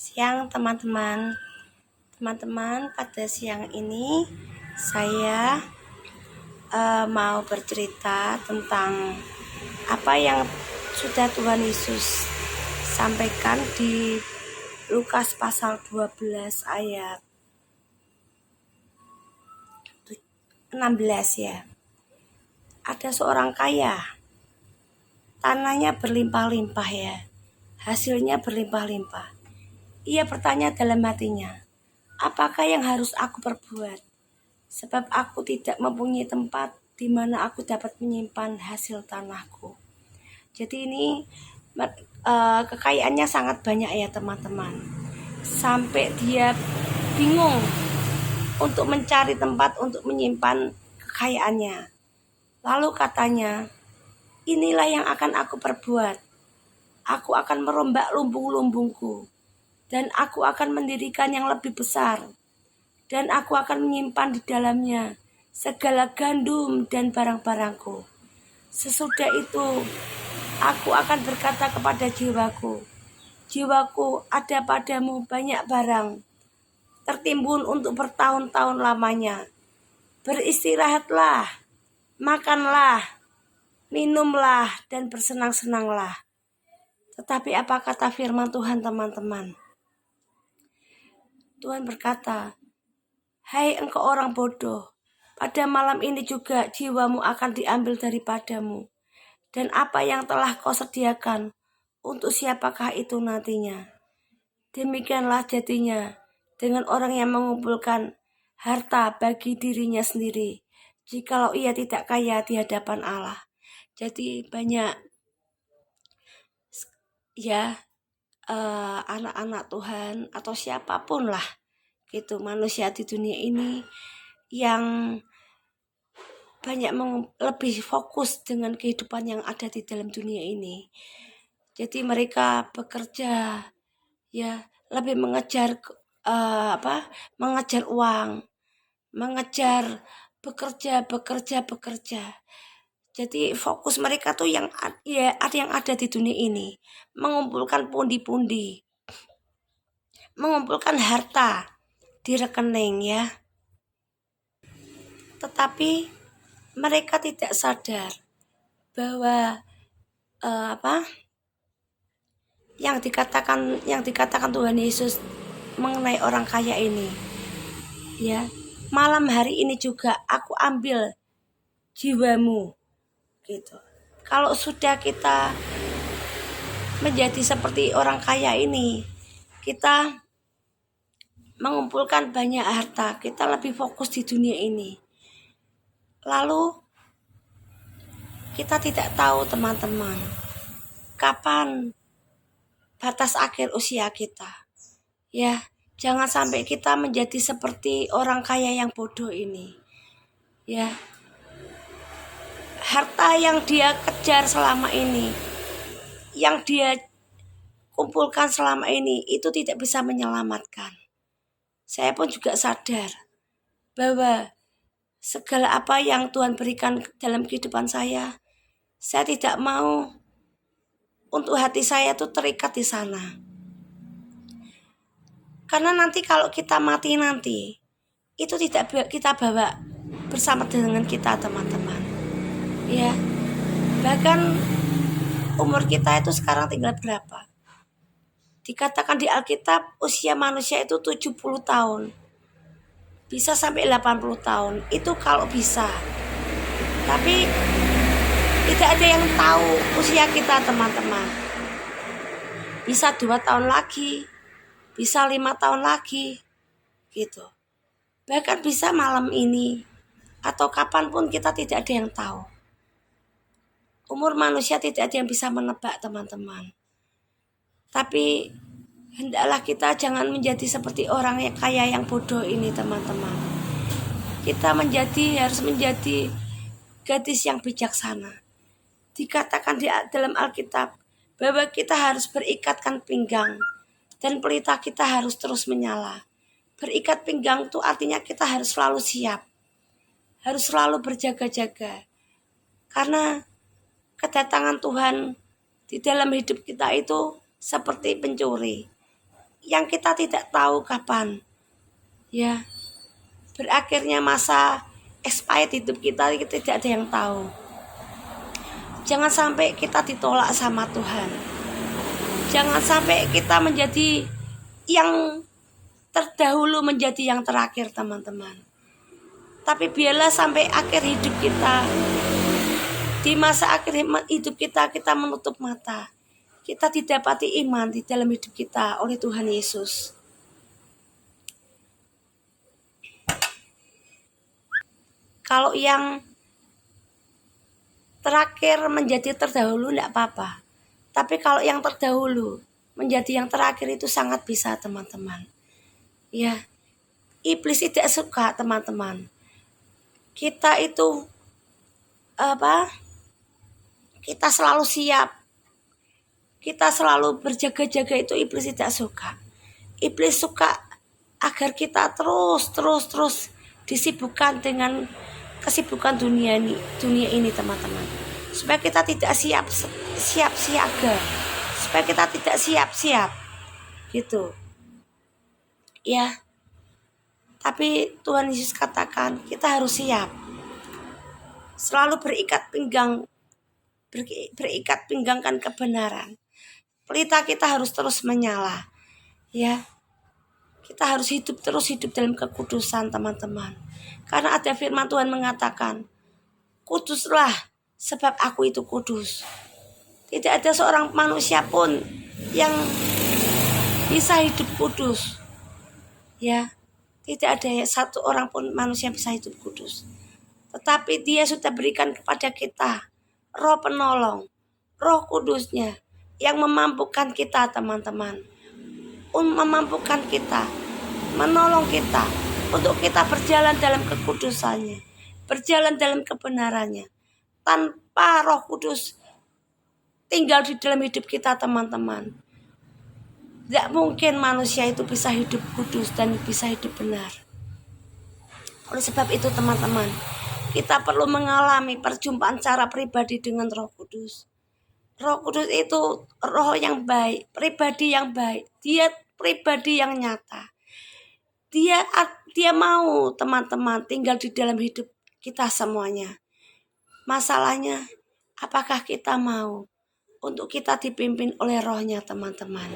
Siang teman-teman. Teman-teman, pada siang ini saya mau bercerita tentang apa yang sudah Tuhan Yesus sampaikan di Lukas pasal 12 ayat 16 ya. Ada seorang kaya, tanahnya berlimpah-limpah ya, hasilnya berlimpah-limpah. Ia bertanya dalam hatinya, apakah yang harus aku perbuat? Sebab aku tidak mempunyai tempat di mana aku dapat menyimpan hasil tanahku. Jadi ini kekayaannya sangat banyak ya teman-teman. Sampai dia bingung untuk mencari tempat untuk menyimpan kekayaannya. Lalu katanya, inilah yang akan aku perbuat. Aku akan merombak lumbung-lumbungku. Dan aku akan mendirikan yang lebih besar. Dan aku akan menyimpan di dalamnya segala gandum dan barang-barangku. Sesudah itu, aku akan berkata kepada jiwaku, jiwaku, ada padamu banyak barang, tertimbun untuk bertahun-tahun lamanya. Beristirahatlah, makanlah, minumlah, dan bersenang-senanglah. Tetapi apa kata firman Tuhan teman-teman? Tuhan berkata, hai engkau orang bodoh, pada malam ini juga jiwamu akan diambil daripadamu. Dan apa yang telah kau sediakan, untuk siapakah itu nantinya? Demikianlah jadinya dengan orang yang mengumpulkan harta bagi dirinya sendiri, jikalau ia tidak kaya di hadapan Allah. Jadi banyak ya anak-anak Tuhan atau siapapun lah gitu, manusia di dunia ini yang banyak lebih fokus dengan kehidupan yang ada di dalam dunia ini. Jadi mereka bekerja ya, lebih mengejar mengejar uang, mengejar bekerja. Jadi fokus mereka tuh yang ada di dunia ini, mengumpulkan pundi-pundi, mengumpulkan harta di rekening ya. Tetapi mereka tidak sadar bahwa yang dikatakan Tuhan Yesus mengenai orang kaya ini ya, malam hari ini juga aku ambil jiwamu gitu. Kalau sudah kita menjadi seperti orang kaya ini, kita mengumpulkan banyak harta, kita lebih fokus di dunia ini. Lalu kita tidak tahu teman-teman, kapan batas akhir usia kita. Ya, jangan sampai kita menjadi seperti orang kaya yang bodoh ini. Ya. Harta yang dia kejar selama ini, yang dia kumpulkan selama ini, itu tidak bisa menyelamatkan. Saya pun juga sadar bahwa segala apa yang Tuhan berikan dalam kehidupan saya tidak mau untuk hati saya itu terikat di sana. Karena nanti kalau kita mati nanti, itu tidak kita bawa bersama dengan kita teman-teman. Ya, bahkan umur kita itu sekarang tinggal berapa? Dikatakan di Alkitab usia manusia itu 70 tahun. Bisa sampai 80 tahun. Itu kalau bisa. Tapi tidak ada yang tahu usia kita teman-teman. Bisa 2 tahun lagi. Bisa 5 tahun lagi. Gitu. Bahkan bisa malam ini. Atau kapanpun kita tidak ada yang tahu. Umur manusia tidak ada yang bisa menebak teman-teman. Tapi hendaklah kita jangan menjadi seperti orang yang kaya yang bodoh ini teman-teman. Kita harus menjadi gadis yang bijaksana. Dikatakan di dalam Alkitab bahwa kita harus berikatkan pinggang dan pelita kita harus terus menyala. Berikat pinggang itu artinya kita harus selalu siap, harus selalu berjaga-jaga. Karena kedatangan Tuhan di dalam hidup kita itu seperti pencuri. yang kita tidak tahu kapan ya berakhirnya masa expired hidup kita tidak ada yang tahu. Jangan sampai kita ditolak sama Tuhan. Jangan sampai kita menjadi yang terdahulu menjadi yang terakhir, teman-teman. Tapi biarlah sampai akhir hidup kita, di masa akhir hidup kita menutup mata, kita didapati iman di dalam hidup kita oleh Tuhan Yesus. Kalau yang terakhir menjadi terdahulu tidak apa-apa. Tapi kalau yang terdahulu menjadi yang terakhir itu sangat bisa, teman-teman. Ya, iblis tidak suka, teman-teman. Kita itu kita selalu siap. Kita selalu berjaga-jaga, itu iblis tidak suka. Iblis suka agar kita terus disibukkan dengan kesibukan dunia ini, teman-teman. Supaya kita tidak siap siaga, supaya kita tidak siap gitu ya. Tapi Tuhan Yesus katakan kita harus siap, selalu berikat pinggangkan kebenaran. Pelita kita harus terus menyala ya. Kita harus hidup dalam kekudusan, teman-teman. Karena ada firman Tuhan mengatakan, kuduslah sebab aku itu kudus. Tidak ada seorang manusia pun yang bisa hidup kudus. Ya, tidak ada satu orang pun manusia yang bisa hidup kudus. Tetapi Dia sudah berikan kepada kita Roh penolong, Roh Kudusnya yang memampukan kita, teman-teman. Memampukan kita, menolong kita untuk kita berjalan dalam kekudusannya, berjalan dalam kebenarannya. Tanpa Roh Kudus tinggal di dalam hidup kita, teman-teman, tidak mungkin manusia itu bisa hidup kudus dan bisa hidup benar. Oleh sebab itu, teman-teman, kita perlu mengalami perjumpaan secara pribadi dengan Roh Kudus. Roh Kudus itu roh yang baik, pribadi yang baik. Dia pribadi yang nyata. Dia mau, teman-teman, tinggal di dalam hidup kita semuanya. Masalahnya, apakah kita mau untuk kita dipimpin oleh Roh-Nya, teman-teman?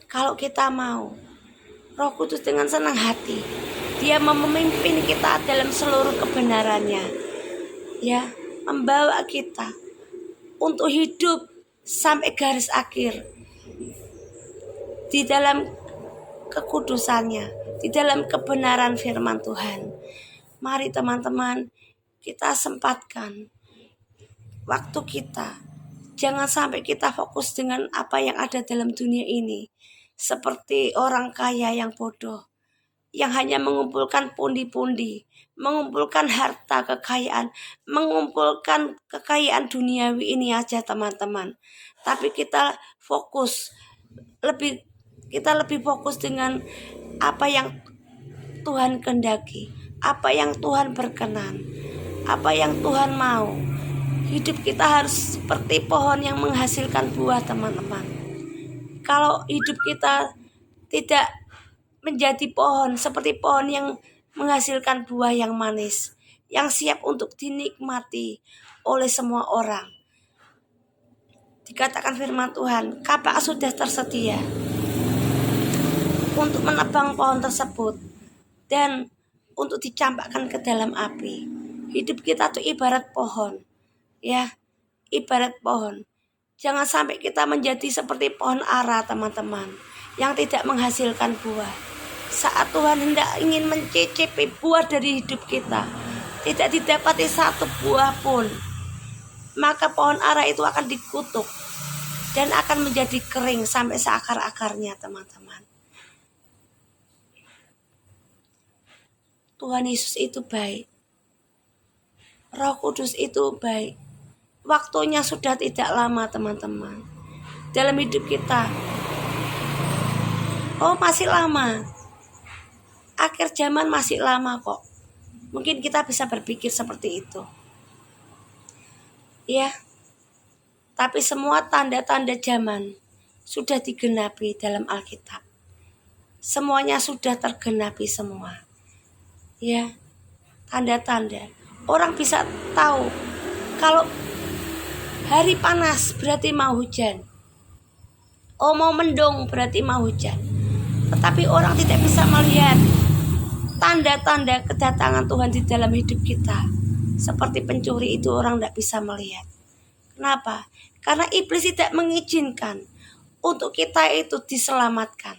Kalau kita mau, Roh Kudus dengan senang hati, Dia memimpin kita dalam seluruh kebenarannya. Ya, membawa kita untuk hidup sampai garis akhir di dalam kekudusannya, di dalam kebenaran firman Tuhan. Mari, teman-teman, kita sempatkan waktu kita. Jangan sampai kita fokus dengan apa yang ada dalam dunia ini, seperti orang kaya yang bodoh, yang hanya mengumpulkan pundi-pundi, mengumpulkan harta kekayaan, mengumpulkan kekayaan duniawi ini aja, teman-teman. Tapi kita lebih fokus dengan apa yang Tuhan kehendaki, apa yang Tuhan berkenan, apa yang Tuhan mau. Hidup kita harus seperti pohon yang menghasilkan buah, teman-teman. Kalau hidup kita tidak menjadi pohon, seperti pohon yang menghasilkan buah yang manis, yang siap untuk dinikmati oleh semua orang. Dikatakan firman Tuhan, kapak sudah tersedia untuk menebang pohon tersebut dan untuk dicampakkan ke dalam api. Hidup kita tuh ibarat pohon, ya, ibarat pohon. Jangan sampai kita menjadi seperti pohon ara, teman-teman, yang tidak menghasilkan buah. Saat Tuhan hendak ingin mencicipi buah dari hidup kita, tidak didapati satu buah pun, maka pohon ara itu akan dikutuk dan akan menjadi kering sampai seakar-akarnya, teman-teman. Tuhan Yesus itu baik. Roh Kudus itu baik. Waktunya sudah tidak lama, teman-teman, dalam hidup kita. Oh, masih lama. Akhir zaman masih lama kok. Mungkin kita bisa berpikir seperti itu. Ya. Tapi semua tanda-tanda zaman sudah digenapi dalam Alkitab. Semuanya sudah tergenapi semua. Ya, tanda-tanda. Orang bisa tahu kalau hari panas berarti mau hujan. Oh, mau mendung berarti mau hujan. Tetapi orang tidak bisa melihat tanda-tanda kedatangan Tuhan di dalam hidup kita. Seperti pencuri itu orang tidak bisa melihat. Kenapa? Karena iblis tidak mengizinkan untuk kita itu diselamatkan.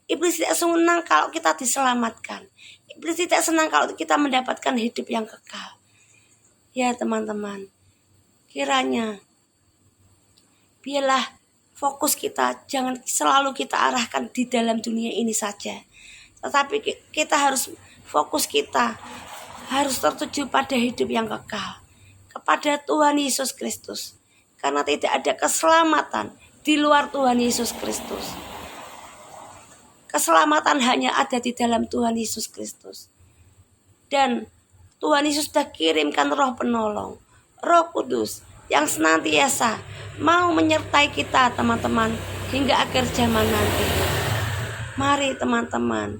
Iblis tidak senang kalau kita diselamatkan. Iblis tidak senang kalau kita mendapatkan hidup yang kekal. Ya teman-teman, kiranya biarlah fokus kita jangan selalu kita arahkan di dalam dunia ini saja. Tetapi kita harus fokus kita harus tertuju pada hidup yang kekal. Kepada Tuhan Yesus Kristus. Karena tidak ada keselamatan di luar Tuhan Yesus Kristus. Keselamatan hanya ada di dalam Tuhan Yesus Kristus. Dan Tuhan Yesus sudah kirimkan Roh Penolong, Roh Kudus yang senantiasa mau menyertai kita teman-teman hingga akhir zaman nanti. Mari teman-teman,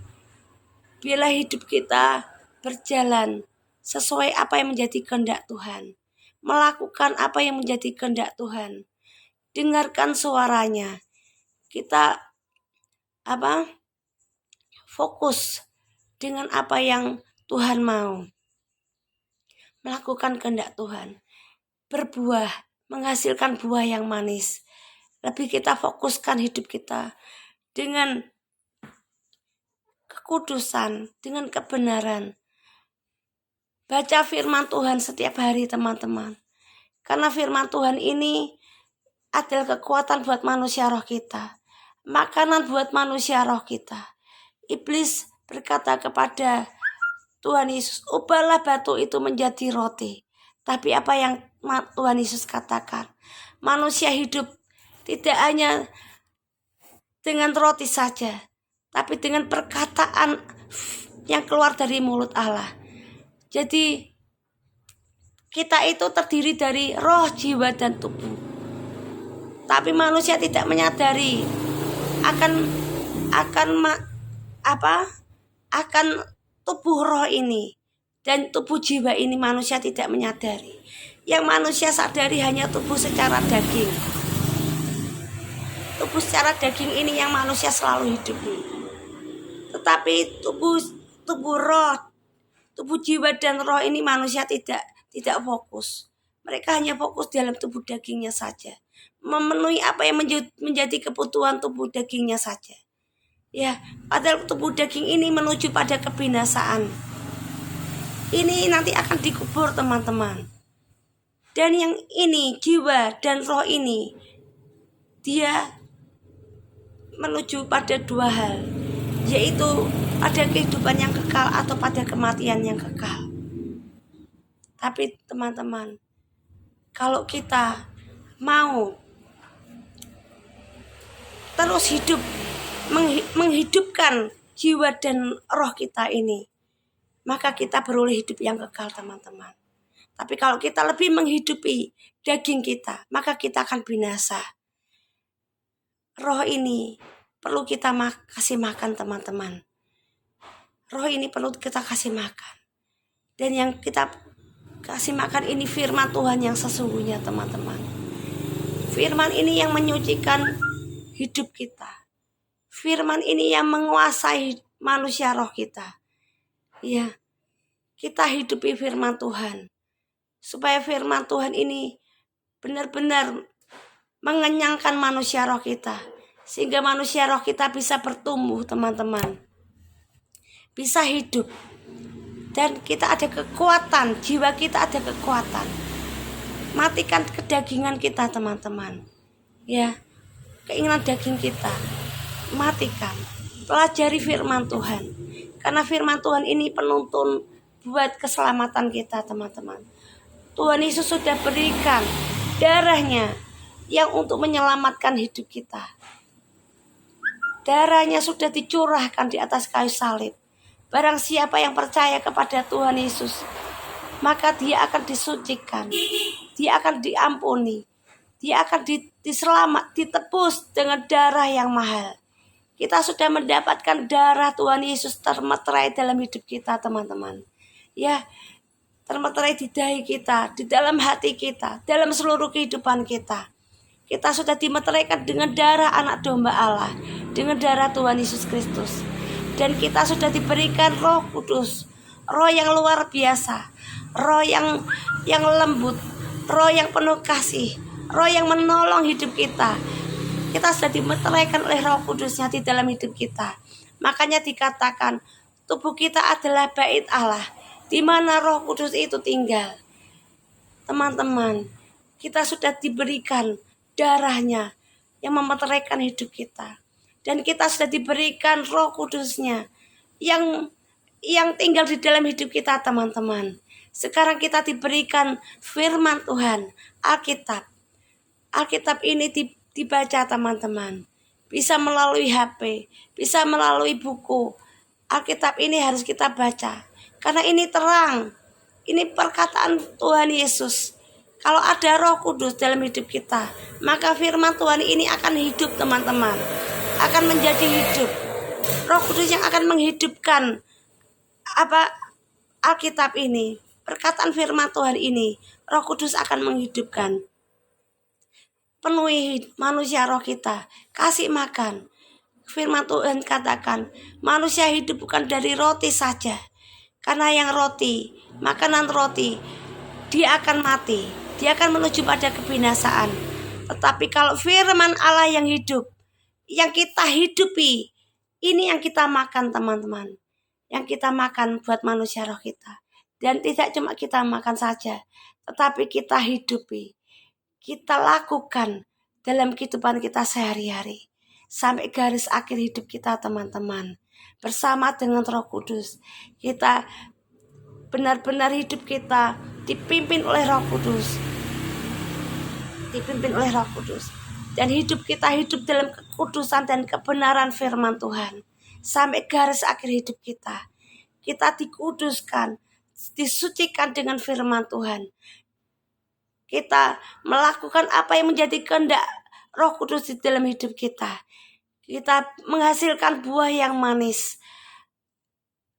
biarlah hidup kita berjalan sesuai apa yang menjadi kehendak Tuhan. Melakukan apa yang menjadi kehendak Tuhan. Dengarkan suaranya. Kita fokus dengan apa yang Tuhan mau. Melakukan kehendak Tuhan. Berbuah, menghasilkan buah yang manis. Lebih kita fokuskan hidup kita dengan kekudusan, dengan kebenaran. Baca firman Tuhan setiap hari teman-teman. Karena firman Tuhan ini adalah kekuatan buat manusia roh kita. Makanan buat manusia roh kita. Iblis berkata kepada Tuhan Yesus, ubahlah batu itu menjadi roti. Tapi apa yang Tuhan Yesus katakan? Manusia hidup tidak hanya dengan roti saja, tapi dengan perkataan yang keluar dari mulut Allah. Jadi kita itu terdiri dari roh, jiwa, dan tubuh. Tapi manusia tidak menyadari akan tubuh roh ini dan tubuh jiwa ini. Manusia tidak menyadari. Yang manusia sadari hanya tubuh secara daging. Tubuh secara daging ini yang manusia selalu hidupi. Tetapi tubuh roh, tubuh jiwa dan roh ini manusia tidak fokus. Mereka hanya fokus dalam tubuh dagingnya saja. Memenuhi apa yang menjadi kebutuhan tubuh dagingnya saja. Ya, padahal tubuh daging ini menuju pada kebinasaan. Ini nanti akan dikubur teman-teman. Dan yang ini, jiwa dan roh ini, dia menuju pada dua hal. Yaitu pada kehidupan yang kekal atau pada kematian yang kekal. Tapi teman-teman, kalau kita mau terus hidup, menghidupkan jiwa dan roh kita ini, maka kita beroleh hidup yang kekal teman-teman. Tapi kalau kita lebih menghidupi daging kita, maka kita akan binasa. Roh ini perlu kita kasih makan teman-teman. Roh ini perlu kita kasih makan. Dan yang kita kasih makan ini firman Tuhan yang sesungguhnya teman-teman. Firman ini yang menyucikan hidup kita. Firman ini yang menguasai manusia roh kita. Ya, kita hidupi firman Tuhan. Supaya firman Tuhan ini benar-benar mengenyangkan manusia roh kita. Sehingga manusia roh kita bisa bertumbuh teman-teman. Bisa hidup. Dan kita ada kekuatan, jiwa kita ada kekuatan. Matikan kedagingan kita teman-teman. Ya, keinginan daging kita. Matikan. Pelajari firman Tuhan. Karena firman Tuhan ini penuntun buat keselamatan kita teman-teman. Tuhan Yesus sudah berikan darahnya yang untuk menyelamatkan hidup kita. Darahnya sudah dicurahkan di atas kayu salib. Barang siapa yang percaya kepada Tuhan Yesus, maka dia akan disucikan, dia akan diampuni, Dia akan ditebus dengan darah yang mahal. Kita sudah mendapatkan darah Tuhan Yesus termeterai dalam hidup kita, teman-teman. Ya, termeterai di dahi kita, di dalam hati kita, dalam seluruh kehidupan kita. Kita sudah dimeteraikan dengan darah anak domba Allah, dengan darah Tuhan Yesus Kristus. Dan kita sudah diberikan Roh Kudus, Roh yang luar biasa, Roh yang lembut, Roh yang penuh kasih, Roh yang menolong hidup kita. Kita sudah dimeteraikan oleh Roh Kudusnya di dalam hidup kita. Makanya dikatakan tubuh kita adalah bait Allah, di mana Roh Kudus itu tinggal. Teman-teman, kita sudah diberikan darahnya yang memeteraikan hidup kita, dan kita sudah diberikan Roh Kudusnya yang tinggal di dalam hidup kita, teman-teman. Sekarang kita diberikan firman Tuhan, Alkitab ini dibaca, teman-teman. Bisa melalui HP, bisa melalui buku. Alkitab ini harus kita baca, karena ini terang. Ini perkataan Tuhan Yesus. Kalau ada Roh Kudus dalam hidup kita, maka firman Tuhan ini akan hidup, teman-teman. Akan menjadi hidup. Roh Kudus yang akan menghidupkan Alkitab ini, perkataan firman Tuhan ini. Roh Kudus akan menghidupkan. Penuhi manusia roh kita, kasih makan. Firman Tuhan katakan, manusia hidup bukan dari roti saja. Karena yang roti, makanan roti, dia akan mati. Dia akan menuju pada kebinasaan. Tetapi kalau firman Allah yang hidup, yang kita hidupi, ini yang kita makan, teman-teman. Yang kita makan buat manusia roh kita. Dan tidak cuma kita makan saja, tetapi kita hidupi. Kita lakukan dalam kehidupan kita sehari-hari. Sampai garis akhir hidup kita, teman-teman. Bersama dengan Roh Kudus. Kita benar-benar hidup kita dipimpin oleh Roh Kudus. Dipimpin oleh Roh Kudus. Dan hidup kita hidup dalam kekudusan dan kebenaran firman Tuhan. Sampai garis akhir hidup kita. Kita dikuduskan, disucikan dengan firman Tuhan. Kita melakukan apa yang menjadi kehendak Roh Kudus di dalam hidup kita. Kita menghasilkan buah yang manis.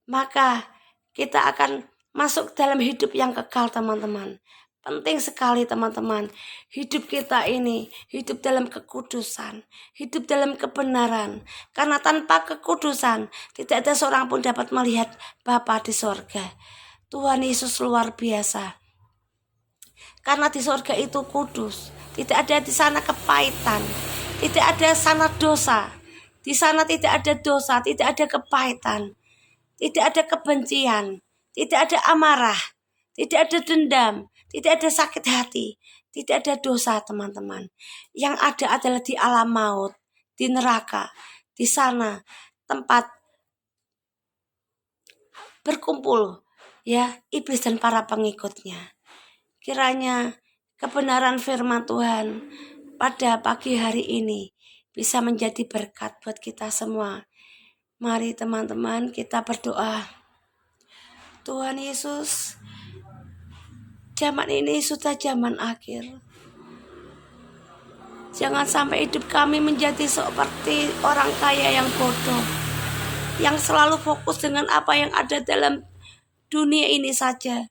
Maka kita akan masuk dalam hidup yang kekal, teman-teman. Penting sekali, teman-teman. Hidup kita ini hidup dalam kekudusan, hidup dalam kebenaran. Karena tanpa kekudusan tidak ada seorang pun dapat melihat Bapa di sorga. Tuhan Yesus luar biasa. Karena di sorga itu kudus, tidak ada di sana kepahitan, tidak ada sana dosa. Di sana tidak ada dosa, tidak ada kepahitan, tidak ada kebencian, tidak ada amarah, tidak ada dendam, tidak ada sakit hati, tidak ada dosa, teman-teman. Yang ada adalah di alam maut, di neraka. Di sana tempat berkumpul ya iblis dan para pengikutnya. Kiranya kebenaran firman Tuhan pada pagi hari ini bisa menjadi berkat buat kita semua. Mari teman-teman kita berdoa. Tuhan Yesus, zaman ini sudah zaman akhir. Jangan sampai hidup kami menjadi seperti orang kaya yang bodoh, yang selalu fokus dengan apa yang ada dalam dunia ini saja.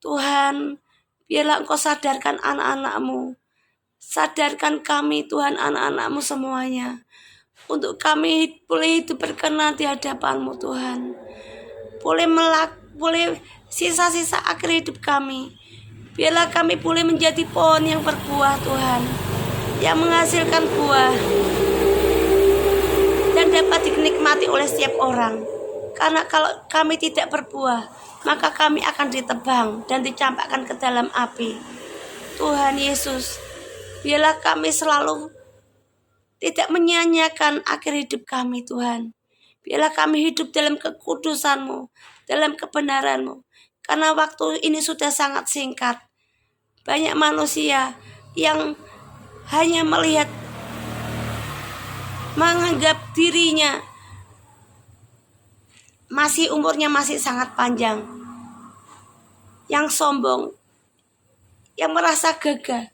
Tuhan, biarlah Engkau sadarkan anak-anak-Mu. Sadarkan kami Tuhan, anak-anak-Mu semuanya. Untuk kami boleh hidup berkenan di hadapan-Mu Tuhan. Boleh sisa-sisa akhir hidup kami. Biarlah kami boleh menjadi pohon yang berbuah Tuhan. Yang menghasilkan buah. Dan dapat dinikmati oleh setiap orang. Karena kalau kami tidak berbuah, maka kami akan ditebang dan dicampakkan ke dalam api. Tuhan Yesus, biarlah kami selalu tidak menyia-nyiakan akhir hidup kami Tuhan. Biarlah kami hidup dalam kekudusan-Mu, dalam kebenaran-Mu. Karena waktu ini sudah sangat singkat. Banyak manusia yang hanya menganggap dirinya umurnya masih sangat panjang. Yang sombong, yang merasa gagah.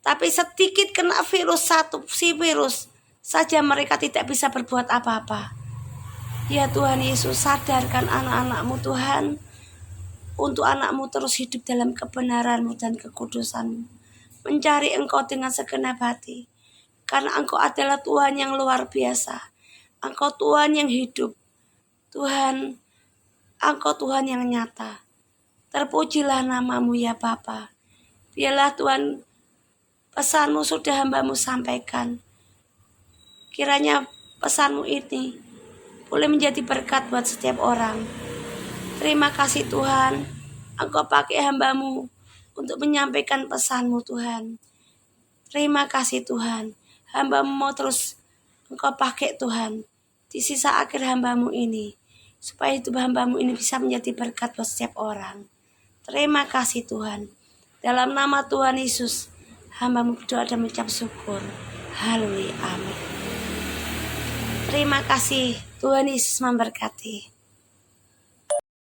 Tapi sedikit kena virus satu, si virus saja mereka tidak bisa berbuat apa-apa. Ya Tuhan Yesus, sadarkan anak-anak-Mu Tuhan, untuk anak-Mu terus hidup dalam kebenaran-Mu dan kekudusan-Mu, mencari Engkau dengan segenap hati, karena Engkau adalah Tuhan yang luar biasa. Engkau Tuhan yang hidup, Tuhan, Engkau Tuhan yang nyata. Terpujilah nama-Mu ya Bapa. Biarlah Tuhan, pesan-Mu sudah hamba-Mu sampaikan. Kiranya pesan-Mu ini boleh menjadi berkat buat setiap orang. Terima kasih Tuhan, Engkau pakai hamba-Mu untuk menyampaikan pesan-Mu Tuhan. Terima kasih Tuhan, hamba-Mu mau terus Engkau pakai Tuhan di sisa akhir hamba-Mu ini, supaya hidup hamba-Mu ini bisa menjadi berkat buat setiap orang. Terima kasih Tuhan. Dalam nama Tuhan Yesus, hamba-Mu berdoa dan mengucap syukur. Haleluya, amin. Terima kasih, Tuhan Yesus memberkati.